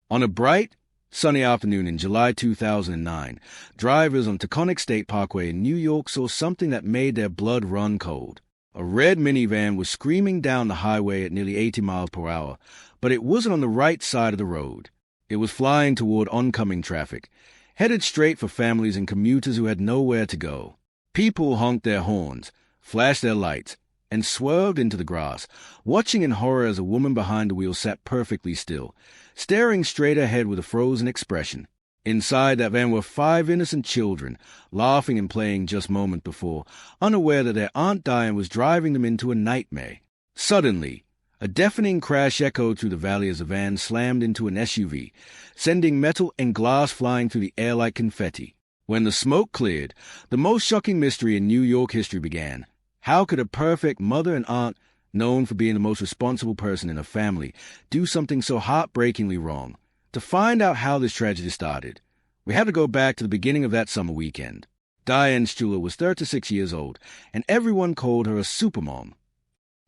On a bright, sunny afternoon in July 2009, drivers on Taconic State Parkway in New York saw something that made their blood run cold. A red minivan was screaming down the highway at nearly 80 miles per hour, but it wasn't on the right side of the road. It was flying toward oncoming traffic, headed straight for families and commuters who had nowhere to go. People honked their horns, flashed their lights, and swerved into the grass, watching in horror as a woman behind the wheel sat perfectly still, staring straight ahead with a frozen expression. Inside that van were 5 innocent children, laughing and playing just moments before, unaware that their Aunt Diane was driving them into a nightmare. Suddenly, a deafening crash echoed through the valley as the van slammed into an SUV, sending metal and glass flying through the air like confetti. When the smoke cleared, the most shocking mystery in New York history began. How could a perfect mother and aunt, known for being the most responsible person in a family, do something so heartbreakingly wrong? To find out how this tragedy started, we had to go back to the beginning of that summer weekend. Diane Schuler was 36 years old, and everyone called her a supermom.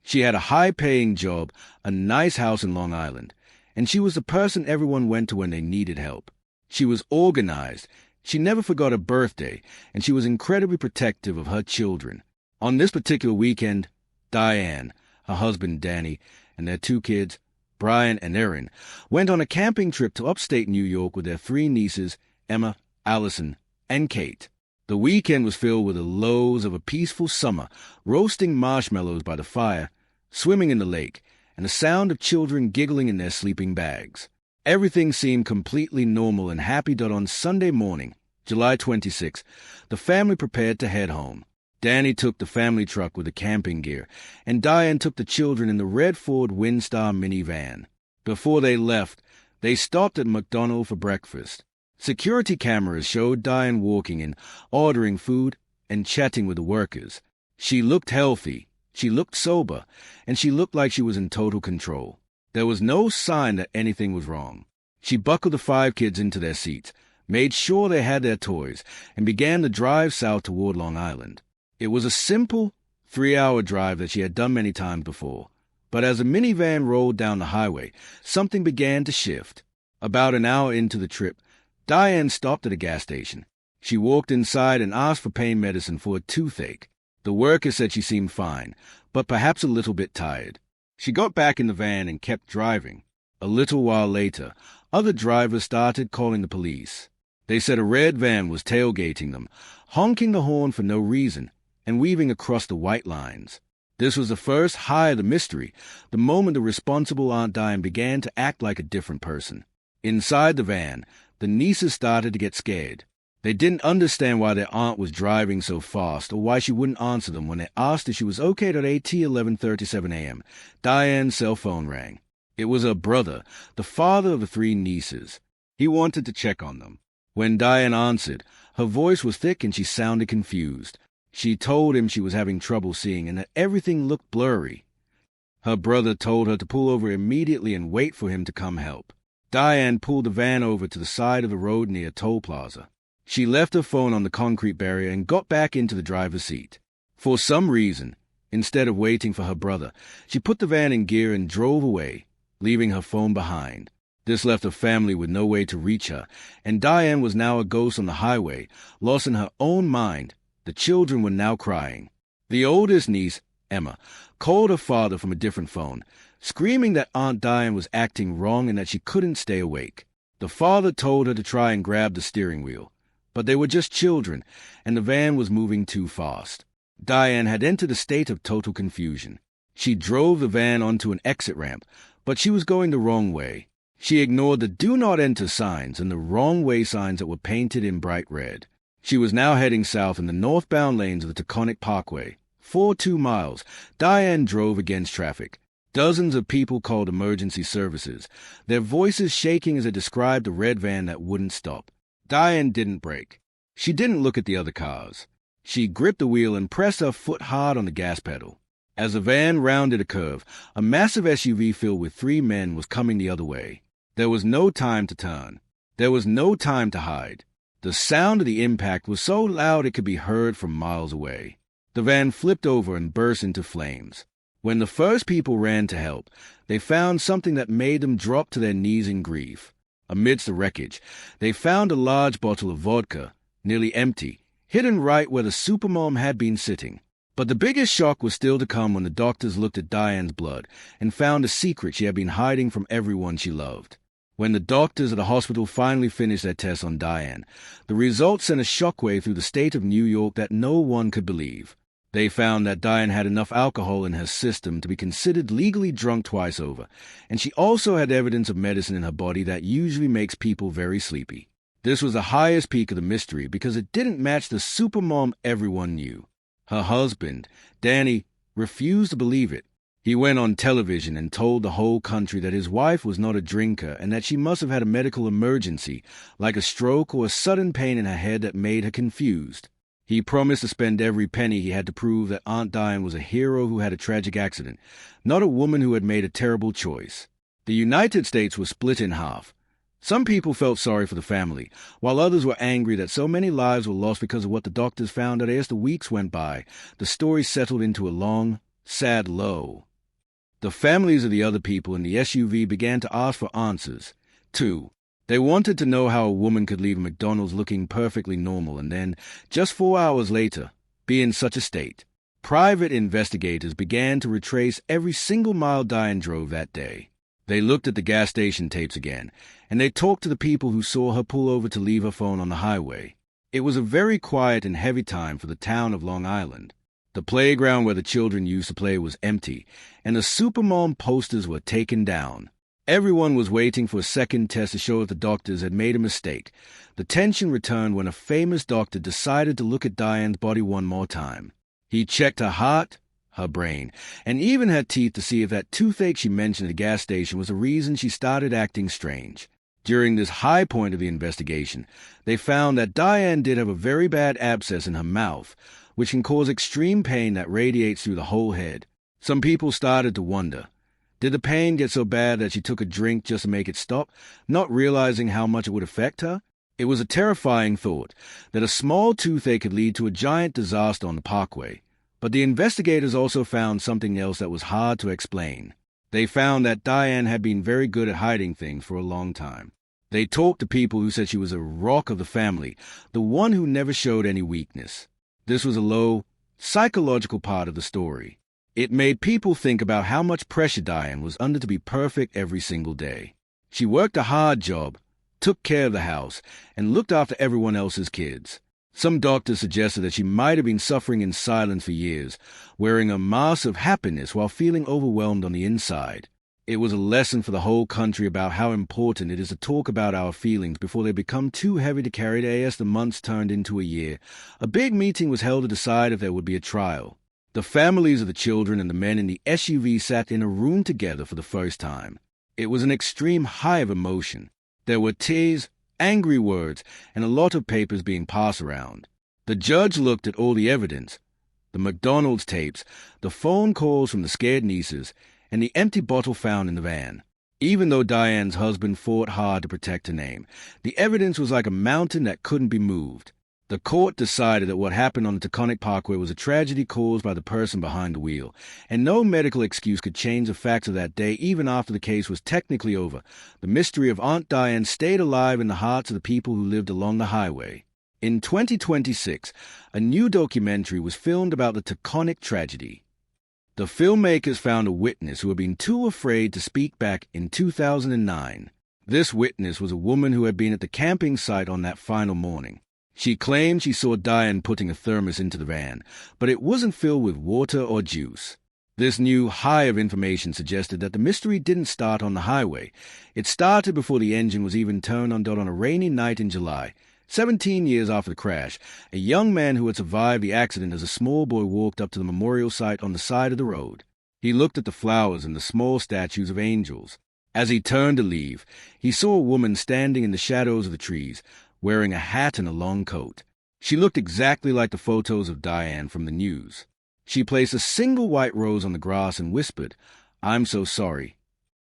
She had a high-paying job, a nice house in Long Island, and she was the person everyone went to when they needed help. She was organized, she never forgot a birthday, and she was incredibly protective of her children. On this particular weekend, Diane, her husband Danny, and their 2 kids, Brian and Erin, went on a camping trip to upstate New York with their 3 nieces, Emma, Allison, and Kate. The weekend was filled with the lows of a peaceful summer, roasting marshmallows by the fire, swimming in the lake, and the sound of children giggling in their sleeping bags. Everything seemed completely normal and happy that on Sunday morning, July 26, the family prepared to head home. Danny took the family truck with the camping gear, and Diane took the children in the red Ford Windstar minivan. Before they left, they stopped at McDonald's for breakfast. Security cameras showed Diane walking in, ordering food, and chatting with the workers. She looked healthy, she looked sober, and she looked like she was in total control. There was no sign that anything was wrong. She buckled the 5 kids into their seats, made sure they had their toys, and began to drive south toward Long Island. It was a simple 3-hour drive that she had done many times before, but as the minivan rolled down the highway, something began to shift. About an hour into the trip, Diane stopped at a gas station. She walked inside and asked for pain medicine for a toothache. The worker said she seemed fine, but perhaps a little bit tired. She got back in the van and kept driving. A little while later, other drivers started calling the police. They said a red van was tailgating them, honking the horn for no reason, and weaving across the white lines. This was the first high of the mystery, the moment the responsible Aunt Diane began to act like a different person. Inside the van, the nieces started to get scared. They didn't understand why their aunt was driving so fast or why she wouldn't answer them when they asked if she was okay at AT 11:37 a.m. Diane's cell phone rang. It was her brother, the father of the 3 nieces. He wanted to check on them. When Diane answered, her voice was thick and she sounded confused. She told him she was having trouble seeing and that everything looked blurry. Her brother told her to pull over immediately and wait for him to come help. Diane pulled the van over to the side of the road near a toll plaza. She left her phone on the concrete barrier and got back into the driver's seat. For some reason, instead of waiting for her brother, she put the van in gear and drove away, leaving her phone behind. This left her family with no way to reach her, and Diane was now a ghost on the highway, lost in her own mind. The children were now crying. The oldest niece, Emma, called her father from a different phone, screaming that Aunt Diane was acting wrong and that she couldn't stay awake. The father told her to try and grab the steering wheel, but they were just children, and the van was moving too fast. Diane had entered a state of total confusion. She drove the van onto an exit ramp, but she was going the wrong way. She ignored the do not enter signs and the wrong way signs that were painted in bright red. She was now heading south in the northbound lanes of the Taconic Parkway. For 2 miles, Diane drove against traffic. Dozens of people called emergency services, their voices shaking as they described the red van that wouldn't stop. Diane didn't brake. She didn't look at the other cars. She gripped the wheel and pressed her foot hard on the gas pedal. As the van rounded a curve, a massive SUV filled with 3 men was coming the other way. There was no time to turn. There was no time to hide. The sound of the impact was so loud it could be heard from miles away. The van flipped over and burst into flames. When the first people ran to help, they found something that made them drop to their knees in grief. Amidst the wreckage, they found a large bottle of vodka, nearly empty, hidden right where the Supermom had been sitting. But the biggest shock was still to come when the doctors looked at Diane's blood and found a secret she had been hiding from everyone she loved. When the doctors at the hospital finally finished their tests on Diane, the results sent a shockwave through the state of New York that no one could believe. They found that Diane had enough alcohol in her system to be considered legally drunk twice over, and she also had evidence of medicine in her body that usually makes people very sleepy. This was the highest peak of the mystery because it didn't match the Supermom everyone knew. Her husband, Danny, refused to believe it. He went on television and told the whole country that his wife was not a drinker and that she must have had a medical emergency, like a stroke or a sudden pain in her head that made her confused. He promised to spend every penny he had to prove that Aunt Diane was a hero who had a tragic accident, not a woman who had made a terrible choice. The United States was split in half. Some people felt sorry for the family, while others were angry that so many lives were lost because of what the doctors found out as the weeks went by. The story settled into a long, sad lull. The families of the other people in the SUV began to ask for answers, too. They wanted to know how a woman could leave McDonald's looking perfectly normal and then, just 4 hours later, be in such a state. Private investigators began to retrace every single mile Diane drove that day. They looked at the gas station tapes again, and they talked to the people who saw her pull over to leave her phone on the highway. It was a very quiet and heavy time for the town of Long Island. The playground where the children used to play was empty, and the Supermom posters were taken down. Everyone was waiting for a second test to show if the doctors had made a mistake. The tension returned when a famous doctor decided to look at Diane's body one more time. He checked her heart, her brain, and even her teeth to see if that toothache she mentioned at the gas station was the reason she started acting strange. During this high point of the investigation, they found that Diane did have a very bad abscess in her mouth, which can cause extreme pain that radiates through the whole head. Some people started to wonder, did the pain get so bad that she took a drink just to make it stop, not realizing how much it would affect her? It was a terrifying thought that a small toothache could lead to a giant disaster on the Parkway. But the investigators also found something else that was hard to explain. They found that Diane had been very good at hiding things for a long time. They talked to people who said she was a rock of the family, the one who never showed any weakness. This was a low, psychological part of the story. It made people think about how much pressure Diane was under to be perfect every single day. She worked a hard job, took care of the house, and looked after everyone else's kids. Some doctors suggested that she might have been suffering in silence for years, wearing a mask of happiness while feeling overwhelmed on the inside. It was a lesson for the whole country about how important it is to talk about our feelings before they become too heavy to carry. As the months turned into a year, a big meeting was held to decide if there would be a trial. The families of the children and the men in the SUV sat in a room together for the first time. It was an extreme high of emotion. There were tears, angry words, and a lot of papers being passed around. The judge looked at all the evidence, the McDonald's tapes, the phone calls from the scared nieces, and the empty bottle found in the van. Even though Diane's husband fought hard to protect her name, the evidence was like a mountain that couldn't be moved. The court decided that what happened on the Taconic Parkway was a tragedy caused by the person behind the wheel, and no medical excuse could change the facts of that day even after the case was technically over. The mystery of Aunt Diane stayed alive in the hearts of the people who lived along the highway. In 2026, a new documentary was filmed about the Taconic tragedy. The filmmakers found a witness who had been too afraid to speak back in 2009. This witness was a woman who had been at the camping site on that final morning. She claimed she saw Diane putting a thermos into the van, but it wasn't filled with water or juice. This new high of information suggested that the mystery didn't start on the highway. It started before the engine was even turned on a rainy night in July. 17 years after the crash, a young man who had survived the accident as a small boy walked up to the memorial site on the side of the road. He looked at the flowers and the small statues of angels. As he turned to leave, he saw a woman standing in the shadows of the trees, wearing a hat and a long coat. She looked exactly like the photos of Diane from the news. She placed a single white rose on the grass and whispered, "I'm so sorry."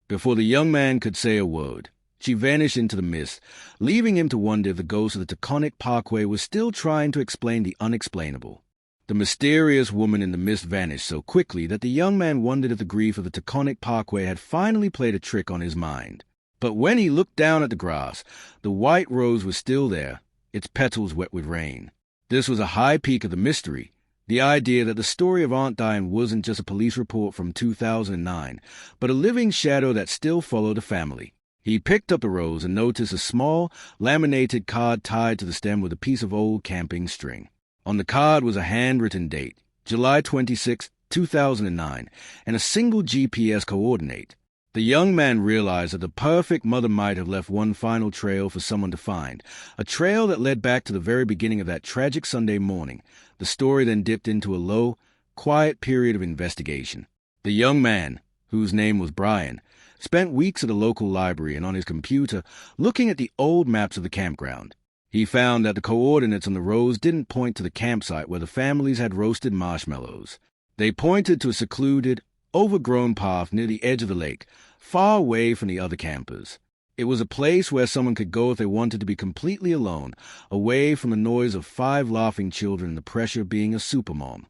Before the young man could say a word, she vanished into the mist, leaving him to wonder if the ghost of the Taconic Parkway was still trying to explain the unexplainable. The mysterious woman in the mist vanished so quickly that the young man wondered if the grief of the Taconic Parkway had finally played a trick on his mind. But when he looked down at the grass, the white rose was still there, its petals wet with rain. This was a high peak of the mystery, the idea that the story of Aunt Diane wasn't just a police report from 2009, but a living shadow that still followed the family. He picked up the rose and noticed a small, laminated card tied to the stem with a piece of old camping string. On the card was a handwritten date, July 26, 2009, and a single GPS coordinate. The young man realized that the perfect mother might have left one final trail for someone to find, a trail that led back to the very beginning of that tragic Sunday morning. The story then dipped into a low, quiet period of investigation. The young man, whose name was Brian, spent weeks at the local library and on his computer looking at the old maps of the campground. He found that the coordinates on the rose didn't point to the campsite where the families had roasted marshmallows. They pointed to a secluded, overgrown path near the edge of the lake, far away from the other campers. It was a place where someone could go if they wanted to be completely alone, away from the noise of 5 laughing children and the pressure of being a supermom.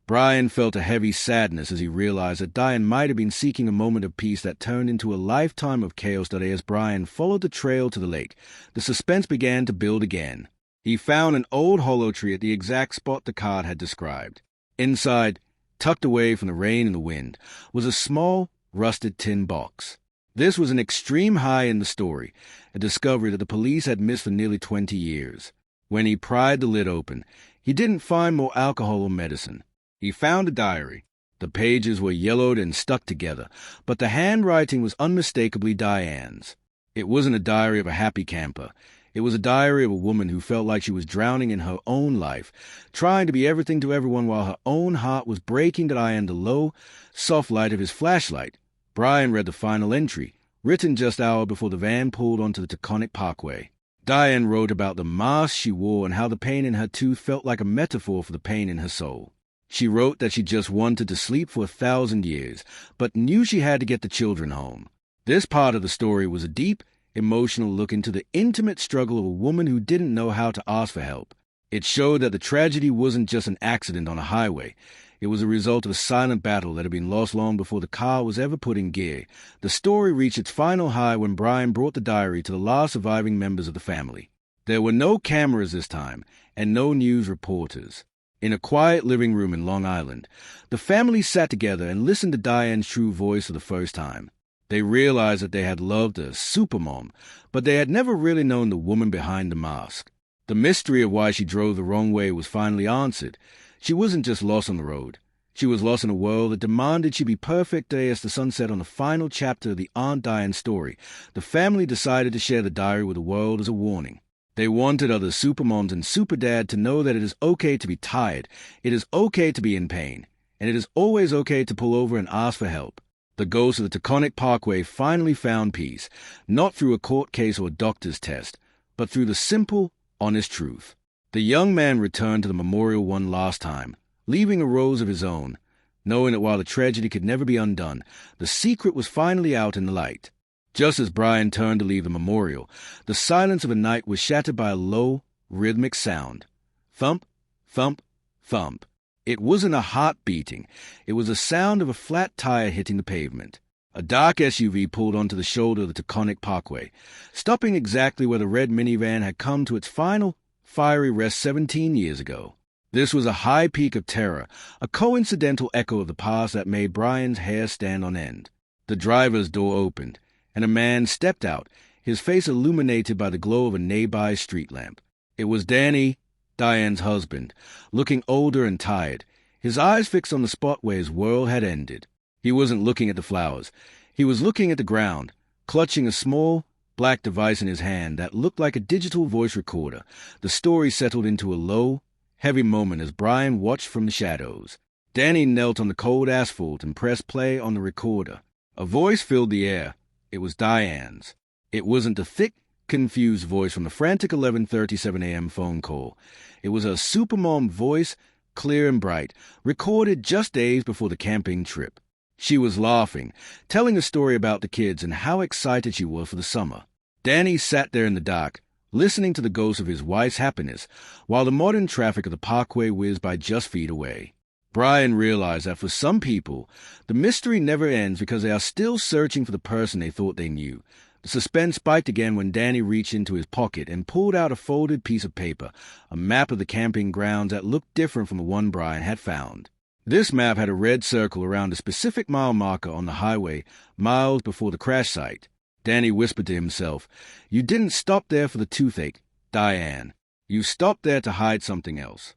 Brian felt a heavy sadness as he realized that Diane might have been seeking a moment of peace that turned into a lifetime of chaos. That as Brian followed the trail to the lake, the suspense began to build again. He found an old hollow tree at the exact spot the card had described. Inside, tucked away from the rain and the wind, was a small, rusted tin box. This was an extreme high in the story, a discovery that the police had missed for nearly 20 years. When he pried the lid open, he didn't find more alcohol or medicine. He found a diary. The pages were yellowed and stuck together, but the handwriting was unmistakably Diane's. It wasn't a diary of a happy camper. It was a diary of a woman who felt like she was drowning in her own life, trying to be everything to everyone while her own heart was breaking Diane the low, soft light of his flashlight. Brian read the final entry, written just hours before the van pulled onto the Taconic Parkway. Diane wrote about the mask she wore and how the pain in her tooth felt like a metaphor for the pain in her soul. She wrote that she just wanted to sleep for 1,000 years, but knew she had to get the children home. This part of the story was a deep, emotional look into the intimate struggle of a woman who didn't know how to ask for help. It showed that the tragedy wasn't just an accident on a highway. It was a result of a silent battle that had been lost long before the car was ever put in gear. The story reached its final high when Brian brought the diary to the last surviving members of the family. There were no cameras this time, and no news reporters. In a quiet living room in Long Island, the family sat together and listened to Diane's true voice for the first time. They realized that they had loved a supermom, but they had never really known the woman behind the mask. The mystery of why she drove the wrong way was finally answered. She wasn't just lost on the road. She was lost in a world that demanded she be perfect. Day as the sun set on the final chapter of the Aunt Diane story, the family decided to share the diary with the world as a warning. They wanted other supermoms and superdad to know that it is okay to be tired, it is okay to be in pain, and it is always okay to pull over and ask for help. The ghost of the Taconic Parkway finally found peace, not through a court case or a doctor's test, but through the simple, honest truth. The young man returned to the memorial one last time, leaving a rose of his own, knowing that while the tragedy could never be undone, the secret was finally out in the light. Just as Brian turned to leave the memorial, the silence of the night was shattered by a low, rhythmic sound. Thump, thump, thump. It wasn't a heart beating. It was the sound of a flat tire hitting the pavement. A dark SUV pulled onto the shoulder of the Taconic Parkway, stopping exactly where the red minivan had come to its final, fiery rest 17 years ago. This was a high peak of terror, a coincidental echo of the past that made Brian's hair stand on end. The driver's door opened, and a man stepped out, his face illuminated by the glow of a nearby street lamp. It was Danny, Diane's husband, looking older and tired, his eyes fixed on the spot where his world had ended. He wasn't looking at the flowers. He was looking at the ground, clutching a small, black device in his hand that looked like a digital voice recorder. The story settled into a low, heavy moment as Brian watched from the shadows. Danny knelt on the cold asphalt and pressed play on the recorder. A voice filled the air. It was Diane's. It wasn't the thick, confused voice from the frantic 11:37 a.m. phone call. It was her supermom voice, clear and bright, recorded just days before the camping trip. She was laughing, telling a story about the kids and how excited she was for the summer. Danny sat there in the dark, listening to the ghost of his wife's happiness, while the modern traffic of the parkway whizzed by just feet away. Brian realized that for some people, the mystery never ends because they are still searching for the person they thought they knew. The suspense spiked again when Danny reached into his pocket and pulled out a folded piece of paper, a map of the camping grounds that looked different from the one Brian had found. This map had a red circle around a specific mile marker on the highway, miles before the crash site. Danny whispered to himself, "You didn't stop there for the toothache, Diane. You stopped there to hide something else."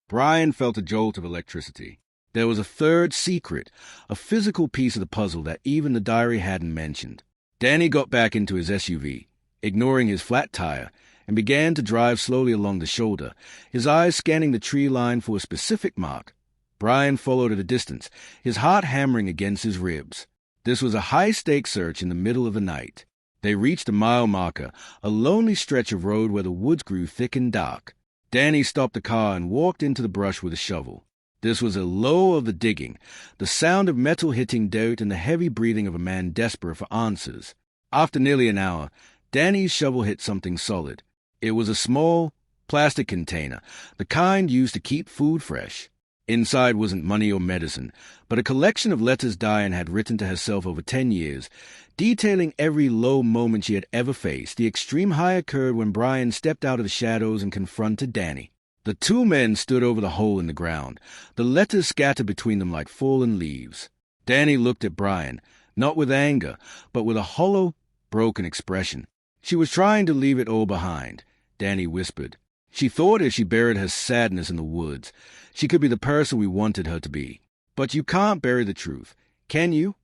Brian felt a jolt of electricity. There was a third secret, a physical piece of the puzzle that even the diary hadn't mentioned. Danny got back into his SUV, ignoring his flat tire, and began to drive slowly along the shoulder, his eyes scanning the tree line for a specific mark. Brian followed at a distance, his heart hammering against his ribs. This was a high-stakes search in the middle of the night. They reached a mile marker, a lonely stretch of road where the woods grew thick and dark. Danny stopped the car and walked into the brush with a shovel. This was a low of the digging, the sound of metal hitting dirt and the heavy breathing of a man desperate for answers. After nearly an hour, Danny's shovel hit something solid. It was a small, plastic container, the kind used to keep food fresh. Inside wasn't money or medicine, but a collection of letters Diane had written to herself over 10 years, detailing every low moment she had ever faced. The extreme high occurred when Brian stepped out of the shadows and confronted Danny. The two men stood over the hole in the ground, the letters scattered between them like fallen leaves. Danny looked at Brian, not with anger, but with a hollow, broken expression. "She was trying to leave it all behind," Danny whispered. "She thought if she buried her sadness in the woods, she could be the person we wanted her to be. But you can't bury the truth, can you?"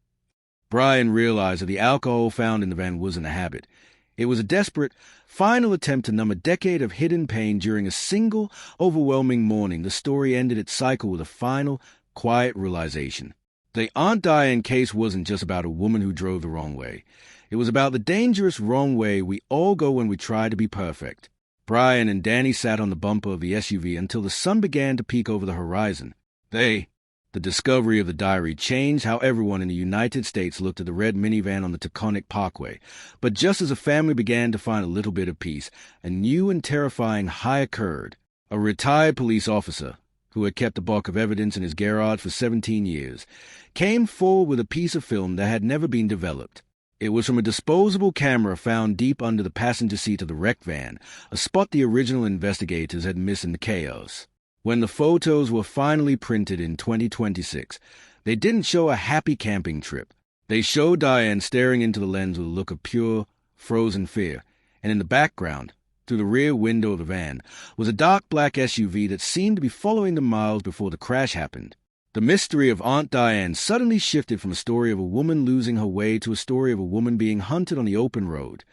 Brian realized that the alcohol found in the van wasn't a habit. It was a desperate, final attempt to numb a decade of hidden pain during a single, overwhelming morning. The story ended its cycle with a final, quiet realization. The Aunt Diane case wasn't just about a woman who drove the wrong way. It was about the dangerous wrong way we all go when we try to be perfect. Brian and Danny sat on the bumper of the SUV until the sun began to peek over the horizon. The discovery of the diary changed how everyone in the United States looked at the red minivan on the Taconic Parkway. But just as the family began to find a little bit of peace, a new and terrifying high occurred. A retired police officer, who had kept a bulk of evidence in his garage for 17 years, came forward with a piece of film that had never been developed. It was from a disposable camera found deep under the passenger seat of the wrecked van, a spot the original investigators had missed in the chaos. When the photos were finally printed in 2026, they didn't show a happy camping trip. They showed Diane staring into the lens with a look of pure, frozen fear, and in the background, through the rear window of the van, was a dark black SUV that seemed to be following them miles before the crash happened. The mystery of Aunt Diane suddenly shifted from a story of a woman losing her way to a story of a woman being hunted on the open road.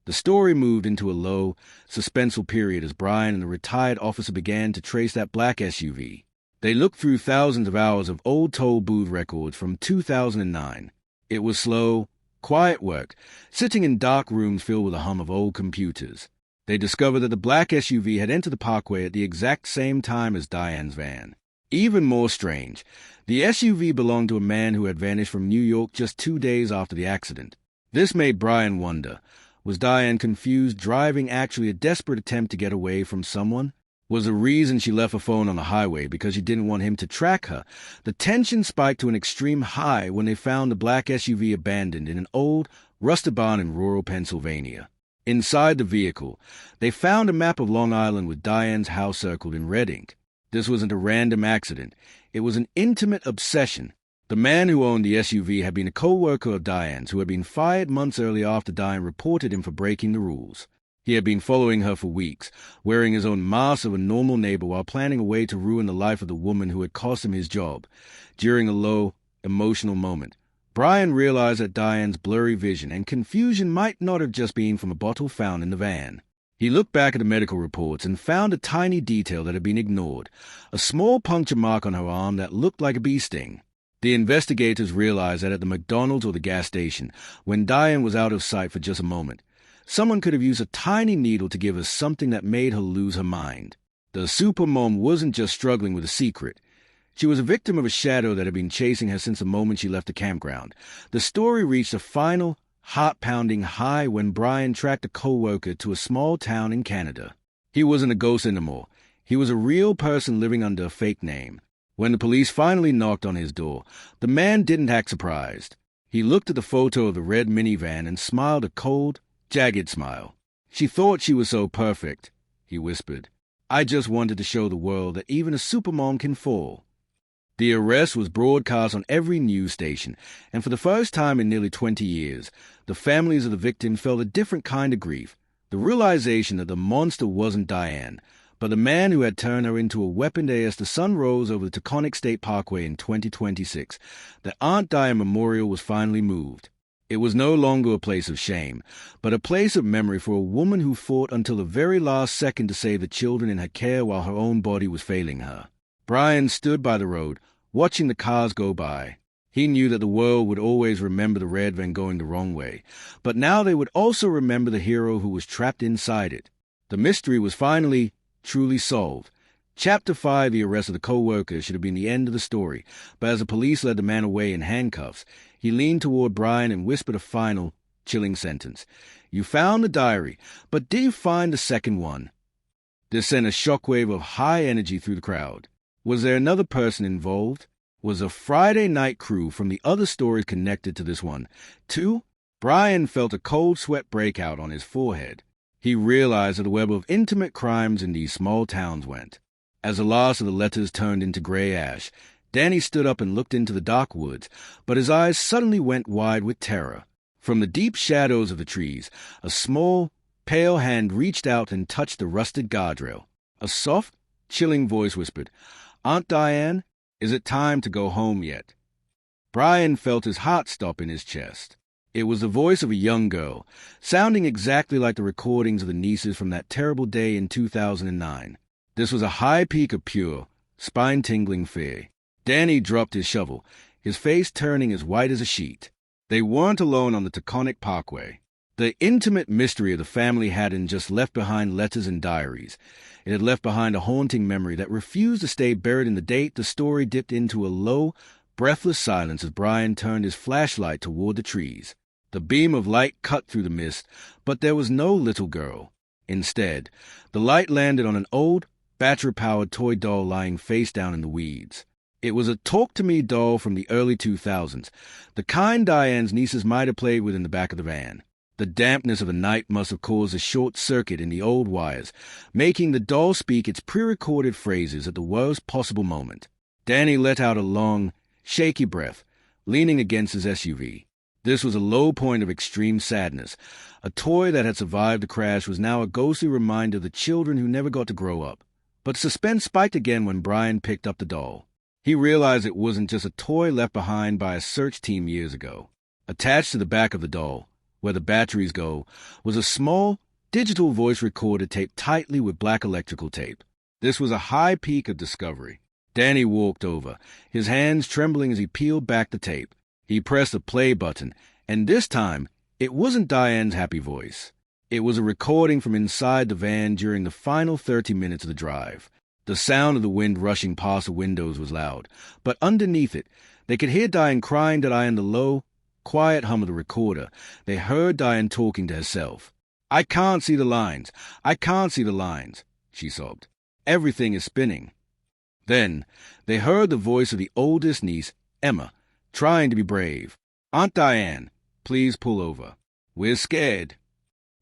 The story moved into a low, suspenseful period as Brian and the retired officer began to trace that black SUV. They looked through thousands of hours of old toll booth records from 2009. It was slow, quiet work, sitting in dark rooms filled with a hum of old computers. They discovered that the black SUV had entered the parkway at the exact same time as Diane's van. Even more strange, the SUV belonged to a man who had vanished from New York just 2 days after the accident. This made Brian wonder, was Diane confused driving actually a desperate attempt to get away from someone? Was the reason she left her phone on the highway because she didn't want him to track her? The tension spiked to an extreme high when they found the black SUV abandoned in an old, rusted barn in rural Pennsylvania. Inside the vehicle, they found a map of Long Island with Diane's house circled in red ink. This wasn't a random accident. It was an intimate obsession. The man who owned the SUV had been a co-worker of Diane's who had been fired months earlier after Diane reported him for breaking the rules. He had been following her for weeks, wearing his own mask of a normal neighbor while planning a way to ruin the life of the woman who had cost him his job. During a low, emotional moment, Brian realized that Diane's blurry vision and confusion might not have just been from a bottle found in the van. He looked back at the medical reports and found a tiny detail that had been ignored, a small puncture mark on her arm that looked like a bee sting. The investigators realized that at the McDonald's or the gas station, when Diane was out of sight for just a moment, someone could have used a tiny needle to give her something that made her lose her mind. The Supermom wasn't just struggling with a secret. She was a victim of a shadow that had been chasing her since the moment she left the campground. The story reached a final, heart-pounding high when Brian tracked a co-worker to a small town in Canada. He wasn't a ghost anymore. He was a real person living under a fake name. When the police finally knocked on his door, the man didn't act surprised. He looked at the photo of the red minivan and smiled a cold, jagged smile. "She thought she was so perfect," he whispered. "I just wanted to show the world that even a supermom can fall." The arrest was broadcast on every news station, and for the first time in nearly 20 years, the families of the victims felt a different kind of grief, the realization that the monster wasn't Diane, but the man who had turned her into a weapon day as the sun rose over the Taconic State Parkway in 2026. The Aunt Diane Memorial was finally moved. It was no longer a place of shame, but a place of memory for a woman who fought until the very last second to save the children in her care while her own body was failing her. Brian stood by the road, watching the cars go by. He knew that the world would always remember the red van going the wrong way, but now they would also remember the hero who was trapped inside it. The mystery was finally, truly solved. Chapter 5, the arrest of the co-worker, should have been the end of the story, but as the police led the man away in handcuffs, he leaned toward Brian and whispered a final, chilling sentence. "You found the diary, but did you find the second one?" This sent a shockwave of high energy through the crowd. Was there another person involved? Was a Friday night crew from the other stories connected to this one? Too? Brian felt a cold sweat break out on his forehead. He realized that the web of intimate crimes in these small towns went. As the last of the letters turned into gray ash, Danny stood up and looked into the dark woods, but his eyes suddenly went wide with terror. From the deep shadows of the trees, a small, pale hand reached out and touched the rusted guardrail. A soft, chilling voice whispered, "Aunt Diane, is it time to go home yet?" Brian felt his heart stop in his chest. It was the voice of a young girl, sounding exactly like the recordings of the nieces from that terrible day in 2009. This was a high peak of pure, spine-tingling fear. Danny dropped his shovel, his face turning as white as a sheet. They weren't alone on the Taconic Parkway. The intimate mystery of the family hadn't just left behind letters and diaries. It had left behind a haunting memory that refused to stay buried in the date the story dipped into a low, breathless silence as Brian turned his flashlight toward the trees. The beam of light cut through the mist, but there was no little girl. Instead, the light landed on an old, battery-powered toy doll lying face down in the weeds. It was a talk-to-me doll from the early 2000s, the kind Diane's nieces might have played with in the back of the van. The dampness of the night must have caused a short circuit in the old wires, making the doll speak its pre-recorded phrases at the worst possible moment. Danny let out a long, shaky breath, leaning against his SUV. This was a low point of extreme sadness. A toy that had survived the crash was now a ghostly reminder of the children who never got to grow up. But suspense spiked again when Brian picked up the doll. He realized it wasn't just a toy left behind by a search team years ago. Attached to the back of the doll, where the batteries go, was a small, digital voice recorder taped tightly with black electrical tape. This was a high peak of discovery. Danny walked over, his hands trembling as he peeled back the tape. He pressed the play button, and this time, it wasn't Diane's happy voice. It was a recording from inside the van during the final 30 minutes of the drive. The sound of the wind rushing past the windows was loud, but underneath it, they could hear Diane crying to Diane the low, quiet hum of the recorder. They heard Diane talking to herself. "I can't see the lines. I can't see the lines," she sobbed. "Everything is spinning." Then they heard the voice of the oldest niece, Emma, trying to be brave. "Aunt Diane, please pull over. We're scared."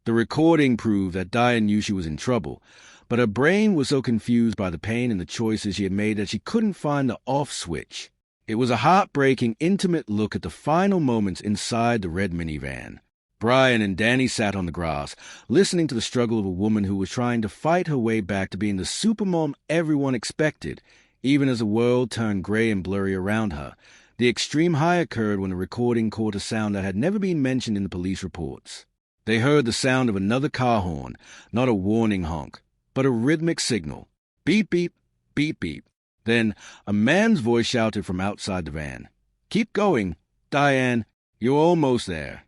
The recording proved that Diane knew she was in trouble, but her brain was so confused by the pain and the choices she had made that she couldn't find the off switch. It was a heartbreaking, intimate look at the final moments inside the red minivan. Brian and Danny sat on the grass, listening to the struggle of a woman who was trying to fight her way back to being the supermom everyone expected, even as the world turned gray and blurry around her. The extreme high occurred when the recording caught a sound that had never been mentioned in the police reports. They heard the sound of another car horn, not a warning honk, but a rhythmic signal. Beep, beep, beep, beep. Then a man's voice shouted from outside the van. "Keep going, Diane, you're almost there."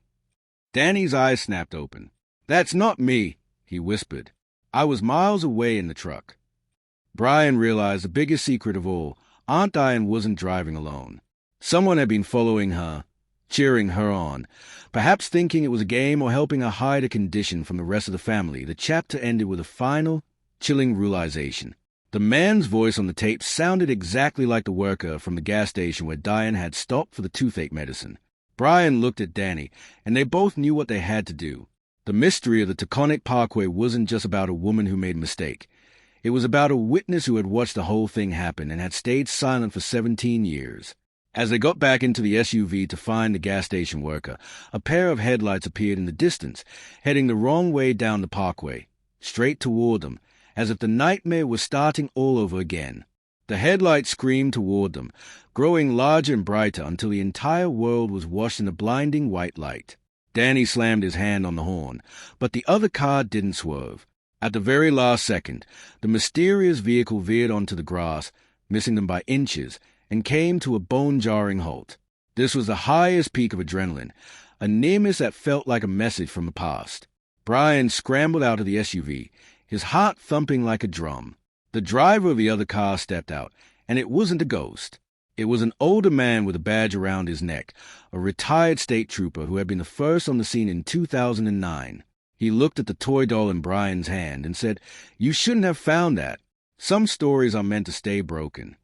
Danny's eyes snapped open. "That's not me," he whispered. "I was miles away in the truck." Brian realized the biggest secret of all. Aunt Diane wasn't driving alone. Someone had been following her, cheering her on, perhaps thinking it was a game or helping her hide a condition from the rest of the family. The chapter ended with a final, chilling realization. The man's voice on the tape sounded exactly like the worker from the gas station where Diane had stopped for the toothache medicine. Brian looked at Danny, and they both knew what they had to do. The mystery of the Taconic Parkway wasn't just about a woman who made a mistake. It was about a witness who had watched the whole thing happen and had stayed silent for 17 years. As they got back into the SUV to find the gas station worker, a pair of headlights appeared in the distance, heading the wrong way down the parkway, straight toward them, as if the nightmare was starting all over again. The headlights screamed toward them, growing larger and brighter until the entire world was washed in a blinding white light. Danny slammed his hand on the horn, but the other car didn't swerve. At the very last second, the mysterious vehicle veered onto the grass, missing them by inches, and came to a bone-jarring halt. This was the highest peak of adrenaline, a near-miss that felt like a message from the past. Brian scrambled out of the SUV, his heart thumping like a drum. The driver of the other car stepped out, and it wasn't a ghost. It was an older man with a badge around his neck, a retired state trooper who had been the first on the scene in 2009. He looked at the toy doll in Brian's hand and said, "You shouldn't have found that. Some stories are meant to stay broken."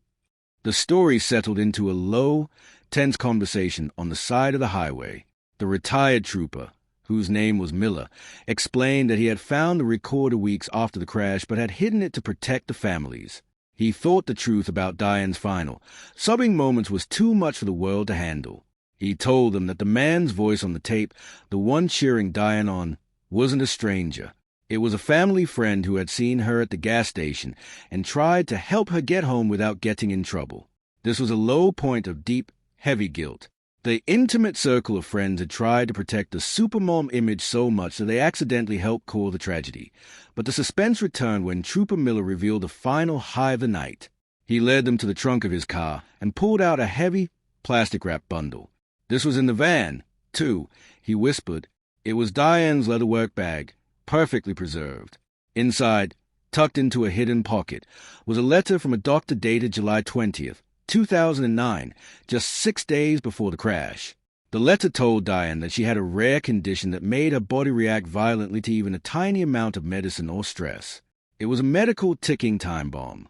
The story settled into a low, tense conversation on the side of the highway. The retired trooper, whose name was Miller, explained that he had found the recorder weeks after the crash but had hidden it to protect the families. He thought the truth about Diane's final, sobbing moments was too much for the world to handle. He told them that the man's voice on the tape, the one cheering Diane on, wasn't a stranger. It was a family friend who had seen her at the gas station and tried to help her get home without getting in trouble. This was a low point of deep, heavy guilt. The intimate circle of friends had tried to protect the Supermom image so much that they accidentally helped cause the tragedy. But the suspense returned when Trooper Miller revealed the final high of the night. He led them to the trunk of his car and pulled out a heavy, plastic-wrapped bundle. This was in the van, too, he whispered. It was Diane's leatherwork bag, perfectly preserved. Inside, tucked into a hidden pocket, was a letter from a doctor dated July 20th, 2009, just 6 days before the crash. The letter told Diane that she had a rare condition that made her body react violently to even a tiny amount of medicine or stress. It was a medical ticking time bomb.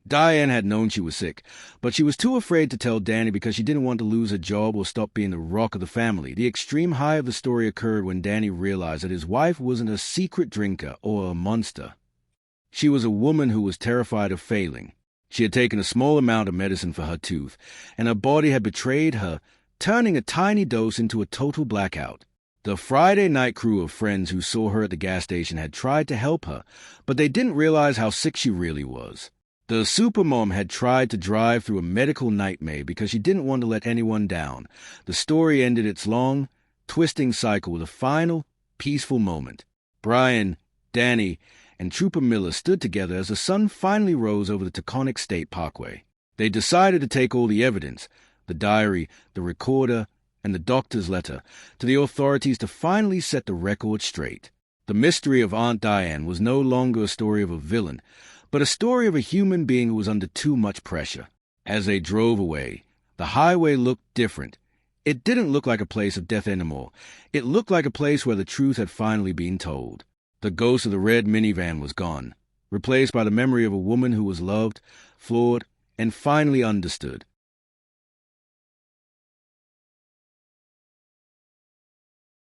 Diane had known she was sick, but she was too afraid to tell Danny because she didn't want to lose her job or stop being the rock of the family. The extreme high of the story occurred when Danny realized that his wife wasn't a secret drinker or a monster. She was a woman who was terrified of failing. She had taken a small amount of medicine for her tooth, and her body had betrayed her, turning a tiny dose into a total blackout. The Friday night crew of friends who saw her at the gas station had tried to help her, but they didn't realize how sick she really was. The Supermom had tried to drive through a medical nightmare because she didn't want to let anyone down. The story ended its long, twisting cycle with a final, peaceful moment. Brian, Danny, and Trooper Miller stood together as the sun finally rose over the Taconic State Parkway. They decided to take all the evidence, the diary, the recorder, and the doctor's letter, to the authorities to finally set the record straight. The mystery of Aunt Diane was no longer a story of a villain, but a story of a human being who was under too much pressure. As they drove away, the highway looked different. It didn't look like a place of death anymore. It looked like a place where the truth had finally been told. The ghost of the red minivan was gone, replaced by the memory of a woman who was loved, flawed, and finally understood.